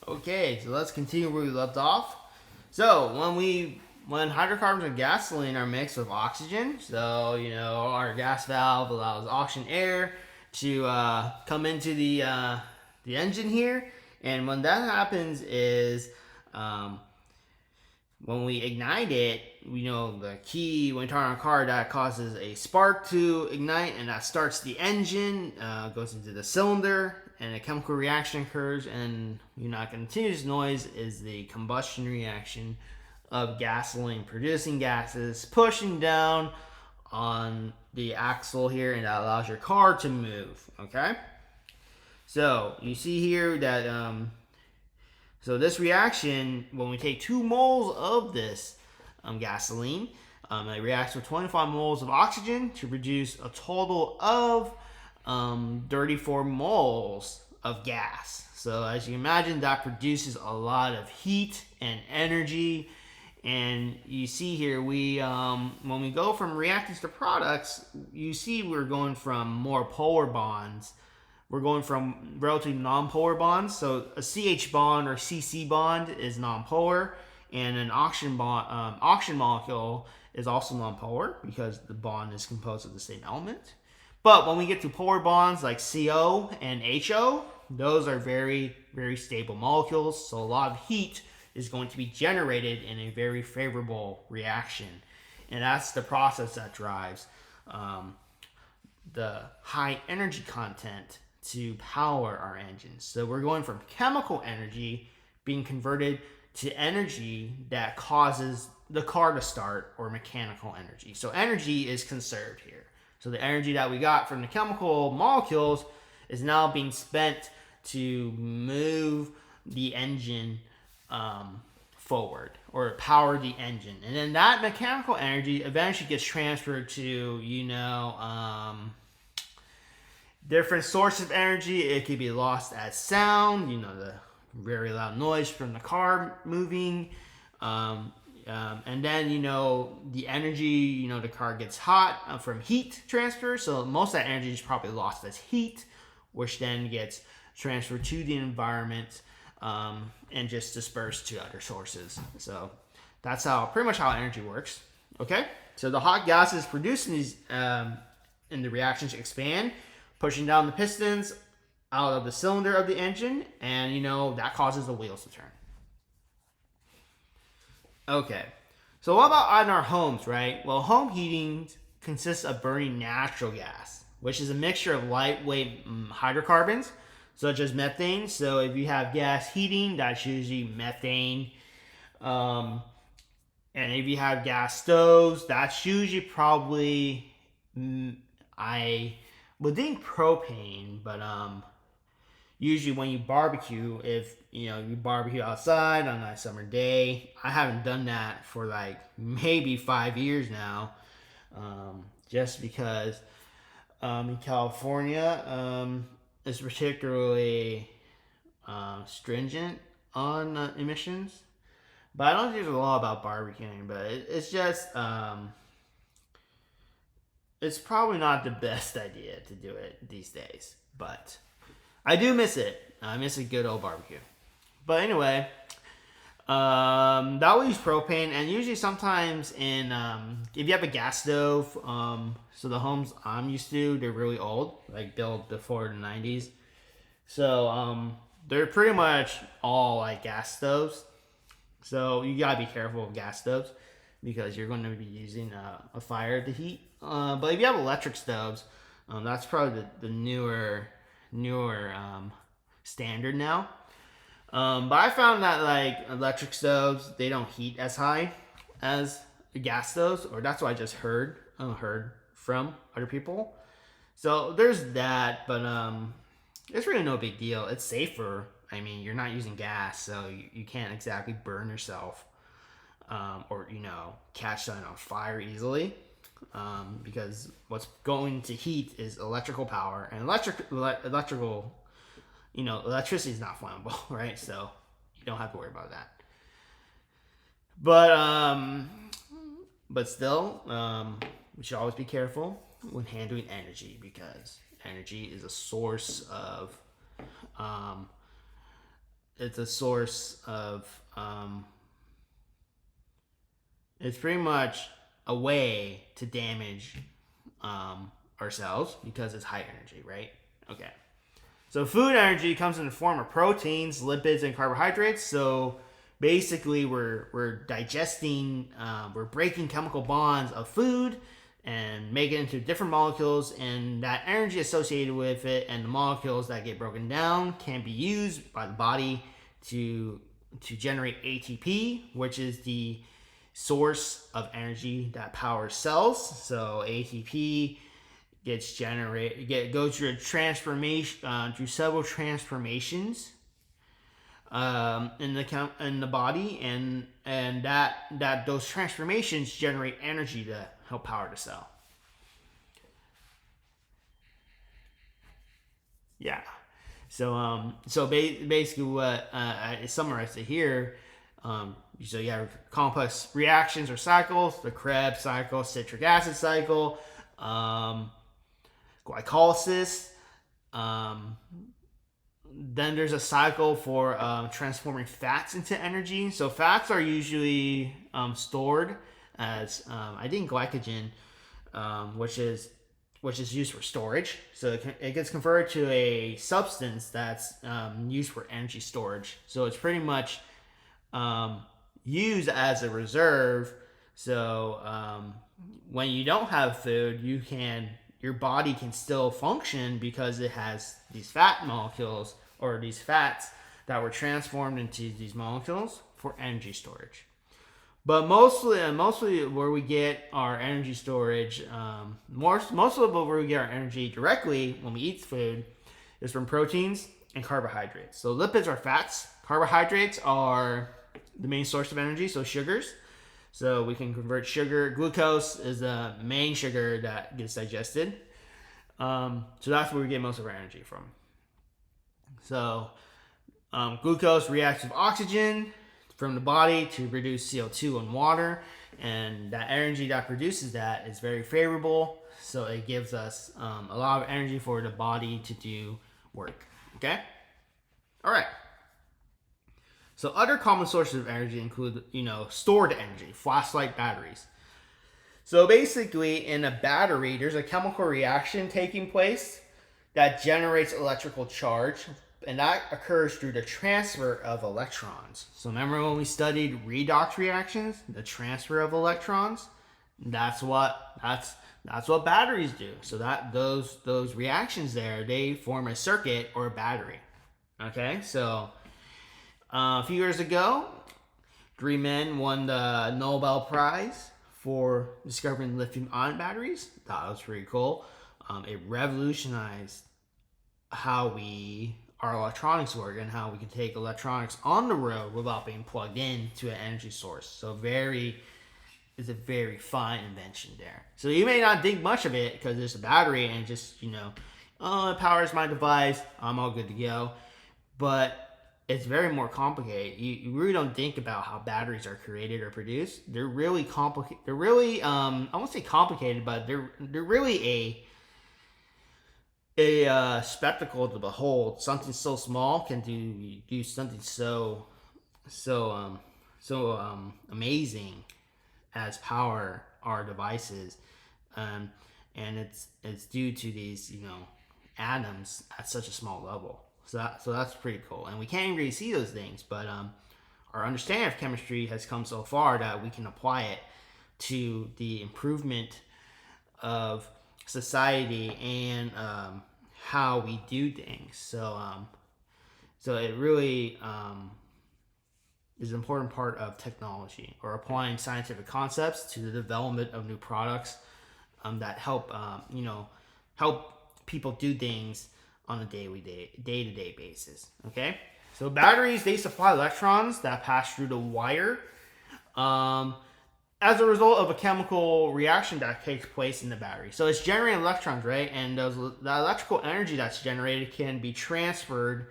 Okay, so let's continue where we left off. So when hydrocarbons and gasoline are mixed with oxygen, so our gas valve allows oxygen air to come into the engine here, and when that happens is um, when we ignite it, we know the key when you turn on a car that causes a spark to ignite, and that starts the engine, goes into the cylinder, and a chemical reaction occurs. And continuous noise is the combustion reaction of gasoline producing gases pushing down on the axle here, and that allows your car to move. Okay, so you see here that so this reaction, when we take 2 moles of this gasoline, it reacts with 25 moles of oxygen to produce a total of 34 moles of gas. So as you can imagine, that produces a lot of heat and energy. And you see here, when we go from reactants to products, you see we're going from more polar bonds. We're going from relatively non-polar bonds. So a CH bond or CC bond is non-polar, and an oxygen molecule is also non-polar because the bond is composed of the same element. But when we get to polar bonds like CO and HO, those are very, very stable molecules. So a lot of heat is going to be generated in a very favorable reaction. And that's the process that drives the high energy content to power our engines. So we're going from chemical energy being converted to energy that causes the car to start, or mechanical energy. So energy is conserved here. So the energy that we got from the chemical molecules is now being spent to move the engine forward, or power the engine. And then that mechanical energy eventually gets transferred to, different sources of energy. It could be lost as sound, the very loud noise from the car moving. And then, the energy, the car gets hot from heat transfer. So most of that energy is probably lost as heat, which then gets transferred to the environment and just dispersed to other sources. So that's pretty much how energy works. Okay, so the hot gases produced in these in the reactions expand, pushing down the pistons out of the cylinder of the engine, and that causes the wheels to turn. Okay, so what about in our homes, right? Well, home heating consists of burning natural gas, which is a mixture of lightweight hydrocarbons, such as methane. So if you have gas heating, that's usually methane. And if you have gas stoves, that's usually probably, I would think propane, but usually when you barbecue, if you barbecue outside on a nice summer day, I haven't done that for like maybe 5 years now, just because in California it's particularly stringent on emissions. But I don't think there's a law about barbecuing, but it's just it's probably not the best idea to do it these days. But I do miss it. I miss a good old barbecue. But anyway, that will use propane, and usually sometimes if you have a gas stove, so the homes I'm used to, they're really old, like built before the 90s. So they're pretty much all like gas stoves. So you gotta be careful of gas stoves because you're going to be using a fire to heat. But if you have electric stoves, that's probably the newer standard now. But I found that like electric stoves, they don't heat as high as gas stoves, or that's what I just heard from other people. So there's that, but it's really no big deal. It's safer. I mean, you're not using gas, so you can't exactly burn yourself or catch something on fire easily. Because what's going to heat is electrical power, and electrical electricity is not flammable, right? So you don't have to worry about that. But still, we should always be careful when handling energy, because energy is a source of it's a source of it's pretty much a way to damage ourselves because it's high energy, right? Okay. So food energy comes in the form of proteins, lipids, and carbohydrates. So basically, we're digesting, we're breaking chemical bonds of food and make it into different molecules, and that energy associated with it and the molecules that get broken down can be used by the body to generate ATP, which is the source of energy that powers cells. So ATP gets generated, goes through a transformation, through several transformations in the body, and that those transformations generate energy to help power the cell. Yeah. So basically, what I summarized it here. So you have complex reactions or cycles: the Krebs cycle, citric acid cycle, glycolysis. Then there's a cycle for transforming fats into energy. So fats are usually stored as I think glycogen, which is used for storage. So it gets converted to a substance that's used for energy storage. So it's pretty much used as a reserve. So when you don't have food, your body can still function because it has these fat molecules or these fats that were transformed into these molecules for energy storage. But mostly where we get our energy storage, most of where we get our energy directly when we eat food is from proteins and carbohydrates. So lipids are fats. Carbohydrates are the main source of energy, so sugars. So we can convert sugar. Glucose is the main sugar that gets digested. So that's where we get most of our energy from. So glucose reacts with oxygen from the body to produce CO2 and water, and that energy that produces that is very favorable. So it gives us a lot of energy for the body to do work. Okay? All right. So other common sources of energy include, stored energy, flashlight batteries. So basically, in a battery, there's a chemical reaction taking place that generates electrical charge, and that occurs through the transfer of electrons. So remember when we studied redox reactions, the transfer of electrons? That's what batteries do. So that those reactions there, they form a circuit or a battery. Okay, so a few years ago, 3 men won the Nobel Prize for discovering lithium-ion batteries. That was pretty cool. It revolutionized how our electronics work and how we can take electronics on the road without being plugged in to an energy source. So it's a very fine invention there. So you may not think much of it because it's a battery and just, it powers my device, I'm all good to go. But it's very more complicated. You really don't think about how batteries are created or produced. They're really complicated. They're really, I won't say complicated, but they're really a spectacle to behold. Something so small can do something so amazing as power our devices, and it's due to these atoms at such a small level. So that's pretty cool, and we can't really see those things, but our understanding of chemistry has come so far that we can apply it to the improvement of society and how we do things. So it really is an important part of technology, or applying scientific concepts to the development of new products that help people do things on a day-to-day basis. Okay, so batteries, they supply electrons that pass through the wire as a result of a chemical reaction that takes place in the battery. So it's generating electrons, right? And the electrical energy that's generated can be transferred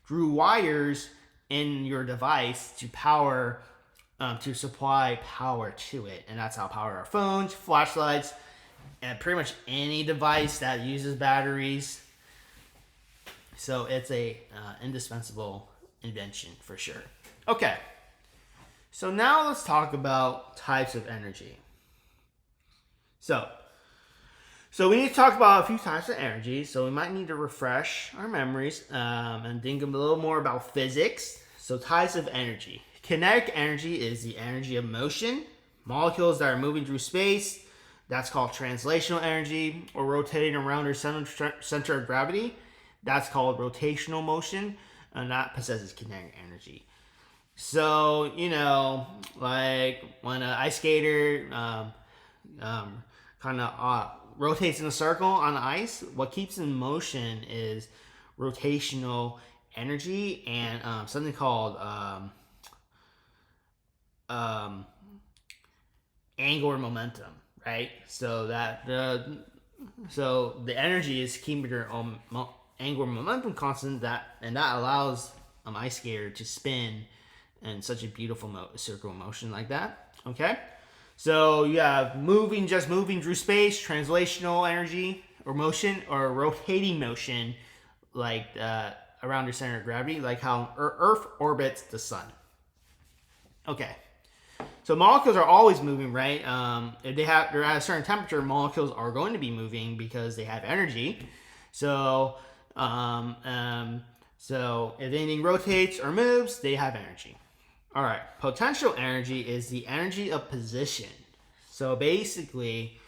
through wires in your device to power, to supply power to it. And that's how power our phones, flashlights, and pretty much any device that uses batteries. So it's a indispensable invention for sure. Okay. So now let's talk about types of energy. So we need to talk about a few types of energy. So we might need to refresh our memories and think a little more about physics. So types of energy. Kinetic energy is the energy of motion. Molecules that are moving through space, that's called translational energy, or rotating around their center of gravity. That's called rotational motion, and that possesses kinetic energy. So, like when an ice skater kind of rotates in a circle on ice, what keeps in motion is rotational energy and something called angular momentum, right? So the energy is keeping their angular momentum constant, that allows an ice skater to spin in such a beautiful circular motion like that. Okay, so you have moving through space, translational energy or motion, or rotating motion, like around your center of gravity, like how Earth orbits the sun. Okay, so molecules are always moving, right? If they're at a certain temperature, molecules are going to be moving because they have energy. So if anything rotates or moves, they have energy. All right, potential energy is the energy of position. So basically,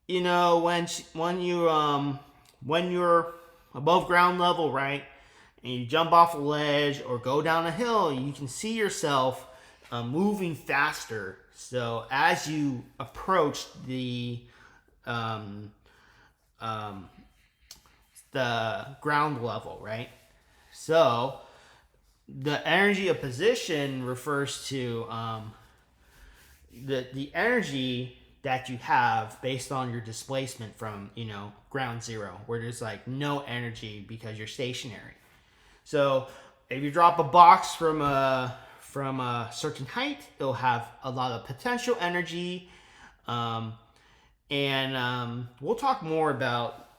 when you're above ground level, right, and you jump off a ledge or go down a hill, you can see yourself moving faster. So as you approach the ground level, right? So the energy of position refers to the energy that you have based on your displacement from ground zero, where there's like no energy because you're stationary. So if you drop a box from a certain height, it'll have a lot of potential energy, and we'll talk more about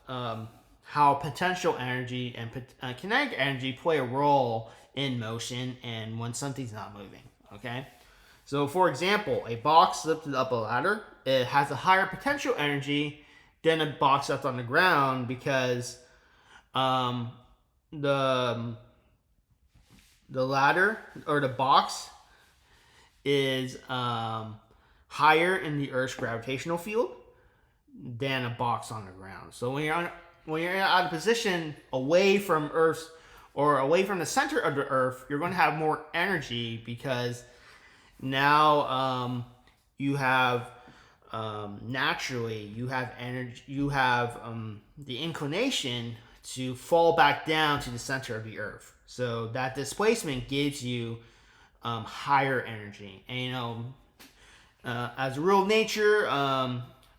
how potential energy and kinetic energy play a role in motion and when something's not moving. Okay, so for example, a box lifted up a ladder, it has a higher potential energy than a box left on the ground because the ladder or the box is higher in the Earth's gravitational field than a box on the ground. So when you're out of position away from Earth's or away from the center of the Earth, you're going to have more energy because now you have naturally you have energy, you have the inclination to fall back down to the center of the Earth. So that displacement gives you higher energy. And as a rule of nature,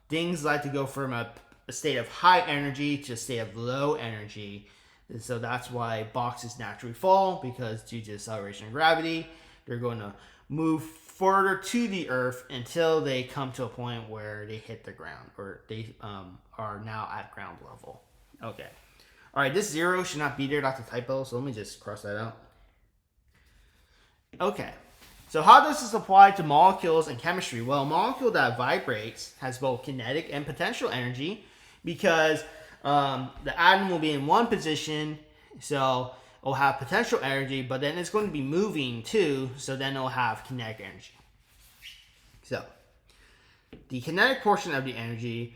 things like to go from a state of high energy to a state of low energy. And so that's why boxes naturally fall, because due to acceleration of gravity, they're going to move further to the Earth until they come to a point where they hit the ground, or they are now at ground level. Okay. All right, this 0 should not be there. That's a typo, so let me just cross that out. Okay. So how does this apply to molecules and chemistry? Well, a molecule that vibrates has both kinetic and potential energy because the atom will be in one position, so it'll have potential energy, but then it's going to be moving too, so then it'll have kinetic energy. So the kinetic portion of the energy,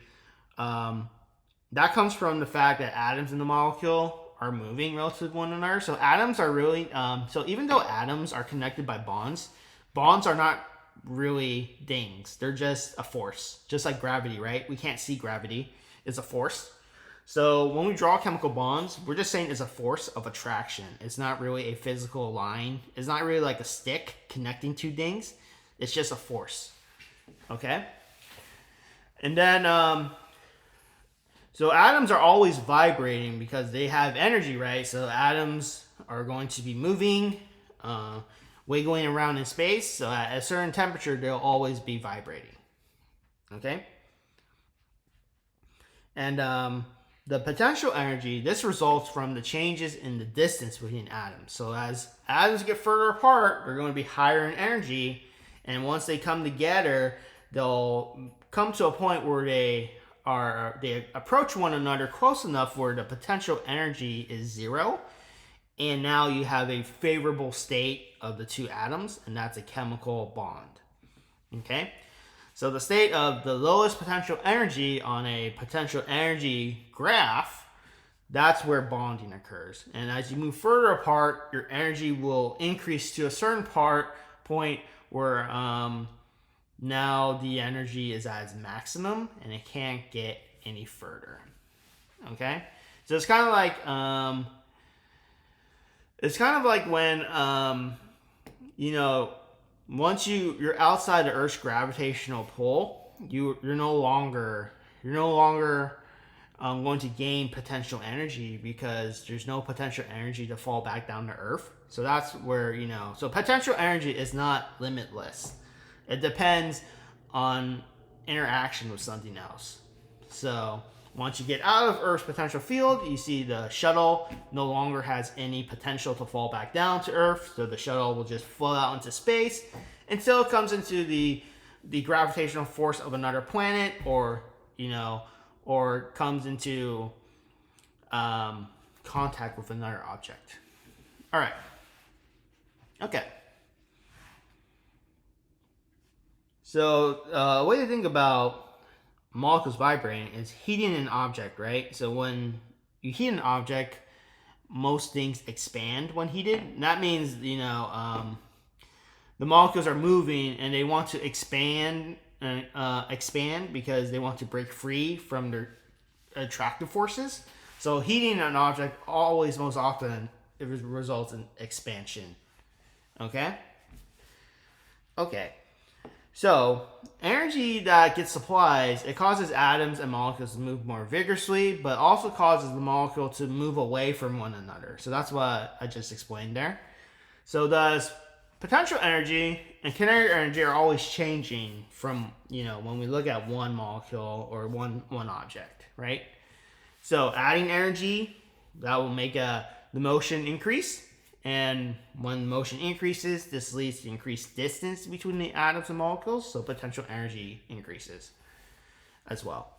that comes from the fact that atoms in the molecule are moving relative to one another. So atoms are really, so even though atoms are connected by bonds, bonds are not really things. They're just a force, just like gravity, right? We can't see gravity. It's a force. So when we draw chemical bonds, we're just saying it's a force of attraction. It's not really a physical line. It's not really like a stick connecting two things. It's just a force. Okay? And then, so atoms are always vibrating because they have energy, right? So atoms are going to be moving, wiggling around in space. So at a certain temperature, they'll always be vibrating. Okay? And the potential energy, this results from the changes in the distance between atoms. So as atoms get further apart, they're going to be higher in energy, and once they come together, they'll come to a point where they approach one another close enough where the potential energy is zero, and now you have a favorable state of the two atoms, and that's a chemical bond. Okay? So the state of the lowest potential energy on a potential energy graph, that's where bonding occurs. And as you move further apart, your energy will increase to a certain point where now the energy is at its maximum and it can't get any further. Okay? So it's kind of like when once you're outside the Earth's gravitational pull, you're no longer going to gain potential energy because there's no potential energy to fall back down to Earth. So that's where so potential energy is not limitless. It depends on interaction with something else. So once you get out of Earth's potential field, you see the shuttle no longer has any potential to fall back down to Earth. So the shuttle will just float out into space until it comes into the gravitational force of another planet, or comes into contact with another object. All right. Okay. So a way to think about molecules vibrating is heating an object, right? So when you heat an object, most things expand when heated. And that means the molecules are moving and they want to expand because they want to break free from their attractive forces. So heating an object always, most often, it results in expansion. Okay. So, energy that gets supplied, it causes atoms and molecules to move more vigorously, but also causes the molecule to move away from one another. So that's what I just explained there. So thus, potential energy and kinetic energy are always changing from, when we look at one molecule or one object, right? So adding energy, that will make the motion increase. And when motion increases, this leads to increased distance between the atoms and molecules, so potential energy increases as well.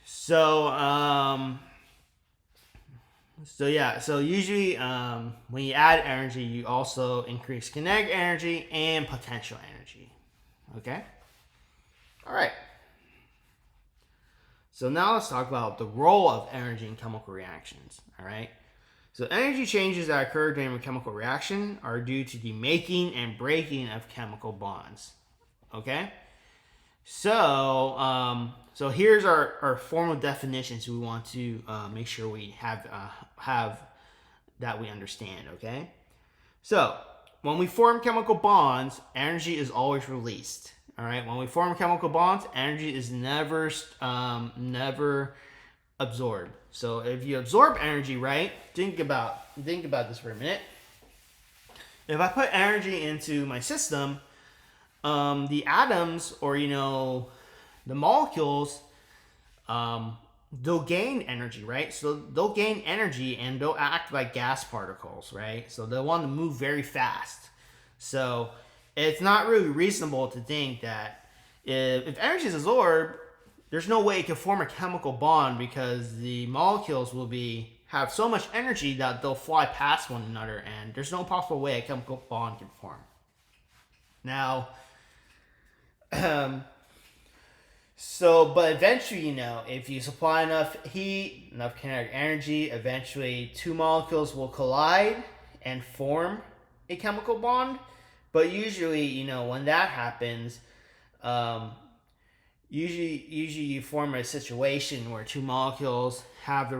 So usually when you add energy, you also increase kinetic energy and potential energy. Okay? All right. So now let's talk about the role of energy in chemical reactions. All right? So energy changes that occur during a chemical reaction are due to the making and breaking of chemical bonds. Okay? So here's our formal definitions we want to make sure we have that we understand, okay? So when we form chemical bonds, energy is always released. All right? When we form chemical bonds, energy is never absorbed. So if you absorb energy, right? Think about this for a minute. If I put energy into my system, the atoms or the molecules, they'll gain energy, right? So they'll gain energy and they'll act like gas particles, right? So they'll want to move very fast. So it's not really reasonable to think that if energy is absorbed, there's no way it can form a chemical bond because the molecules will have so much energy that they'll fly past one another, and there's no possible way a chemical bond can form. Now, but eventually, if you supply enough heat, enough kinetic energy, eventually two molecules will collide and form a chemical bond. But usually, when that happens, usually you form a situation where two molecules have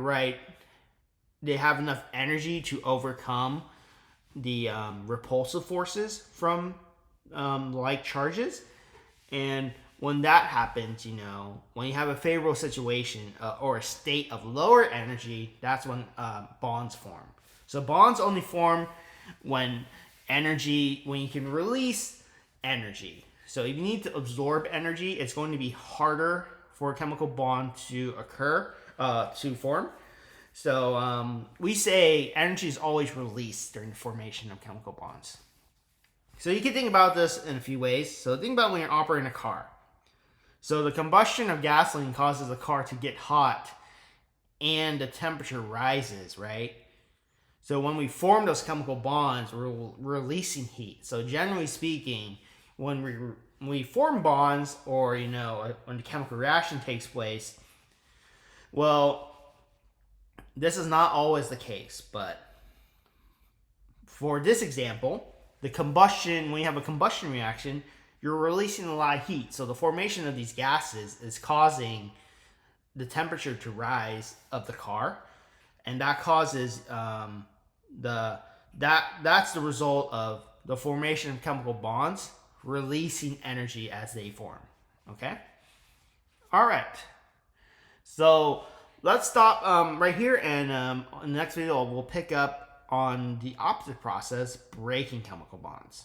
they have enough energy to overcome the repulsive forces from like charges. And when that happens, when you have a favorable situation or a state of lower energy, that's when bonds form. So bonds only form when you can release energy. So if you need to absorb energy, it's going to be harder for a chemical bond to occur to form. So we say energy is always released during the formation of chemical bonds. So you can think about this in a few ways. So think about when you're operating a car. So the combustion of gasoline causes the car to get hot and the temperature rises, right? So when we form those chemical bonds, we're releasing heat. So generally speaking, when we form bonds, or when the chemical reaction takes place, well, this is not always the case, but for this example, when you have a combustion reaction, you're releasing a lot of heat. So the formation of these gases is causing the temperature to rise of the car, and that causes that's the result of the formation of chemical bonds releasing energy as they form. Okay? All right. So let's stop right here, and in the next video we'll pick up on the opposite process, breaking chemical bonds.